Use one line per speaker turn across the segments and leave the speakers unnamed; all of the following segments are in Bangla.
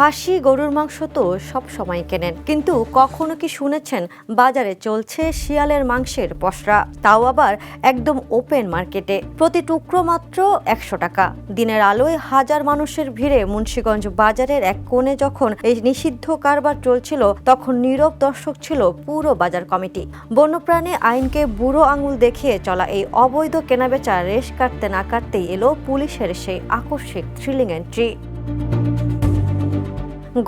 খাসি গরুর মাংস তো সব সময় কেনেন, কিন্তু কখনো কি শুনেছেন বাজারে চলছে শিয়ালের মাংসের পসরা, তাও আবার একদম ওপেন মার্কেটে। প্রতি টুকরো মাত্র 100 টাকা। দিনের আলোয় হাজার মানুষের ভিড়ে মুন্সিগঞ্জ বাজারের এক কোণে যখন এই নিষিদ্ধ কারবার চলছিল, তখন নীরব দর্শক ছিল পুরো বাজার কমিটি। বন্যপ্রাণী আইনকে বুড়ো আঙুল দেখিয়ে চলা এই অবৈধ কেনাবেচা রেশ কাটতে না কাটতেই এলো পুলিশের সেই আকস্মিক থ্রিলিং এন্ট্রি।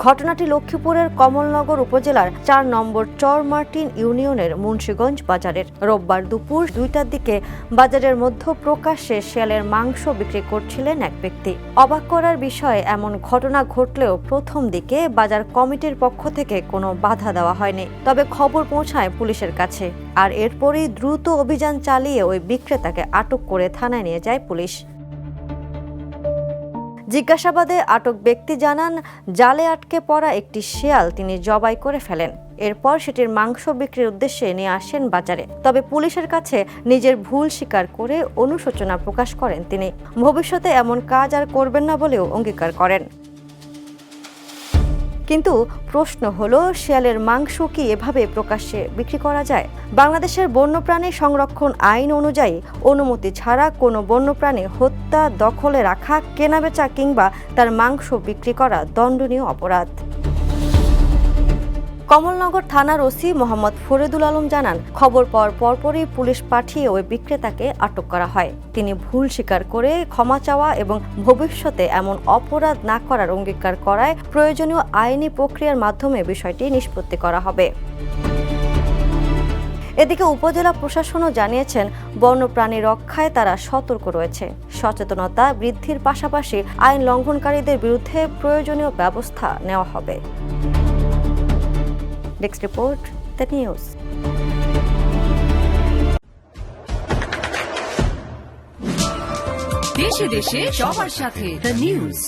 ঘটনাটি লক্ষ্মীপুরের কমলনগর উপজেলার 4 নম্বর চর মার্টিন ইউনিয়নের মুন্সিগঞ্জ বাজারের। রোববার দুপুর 2টার দিকে বাজারের মধ্যে প্রকাশ্যে শিয়ালের মাংস বিক্রি করছিলেন এক ব্যক্তি। অবাক করার বিষয়, এমন ঘটনা ঘটলেও প্রথম দিকে বাজার কমিটির পক্ষ থেকে কোনো বাধা দেওয়া হয়নি। তবে খবর পৌঁছায় পুলিশের কাছে, আর এরপরই দ্রুত অভিযান চালিয়ে ওই বিক্রেতাকে আটক করে থানায় নিয়ে যায় পুলিশ। জিজ্ঞাসাবাদে আটক ব্যক্তি জানান, জালে আটকে পড়া একটি শিয়াল তিনি জবাই করে ফেলেন। এরপর সেটির মাংস বিক্রির উদ্দেশ্যে নিয়ে আসেন বাজারে। তবে পুলিশের কাছে নিজের ভুল স্বীকার করে অনুশোচনা প্রকাশ করেন তিনি। ভবিষ্যতে এমন কাজ আর করবেন না বলেও অঙ্গীকার করেন। কিন্তু প্রশ্ন হলো, শিয়ালের মাংস কি এভাবে প্রকাশ্যে বিক্রি করা যায়? বাংলাদেশের বন্যপ্রাণী সংরক্ষণ আইন অনুযায়ী অনুমতি ছাড়া কোনো বন্যপ্রাণী হত্যা, দখলে রাখা, কেনাবেচা কিংবা তার মাংস বিক্রি করা দণ্ডনীয় অপরাধ। কমলনগর থানার ওসি মোহাম্মদ ফরিদুল আলম জানান, খবর পাওয়ার পরপরই পুলিশ পাঠিয়ে ওই বিক্রেতাকে আটক করা হয়। তিনি ভুল স্বীকার করে ক্ষমা চাওয়া এবং ভবিষ্যতে এমন অপরাধ না করার অঙ্গীকার করায় প্রয়োজনীয় আইনি প্রক্রিয়ার মাধ্যমে বিষয়টি নিষ্পত্তি করা হবে। এদিকে উপজেলা প্রশাসনও জানিয়েছেন, বন্যপ্রাণী রক্ষায় তারা সতর্ক রয়েছে। সচেতনতা বৃদ্ধির পাশাপাশি আইন লঙ্ঘনকারীদের বিরুদ্ধে প্রয়োজনীয় ব্যবস্থা নেওয়া হবে। Next report, the news.
দেশে দেশে সবার সাথে, the news.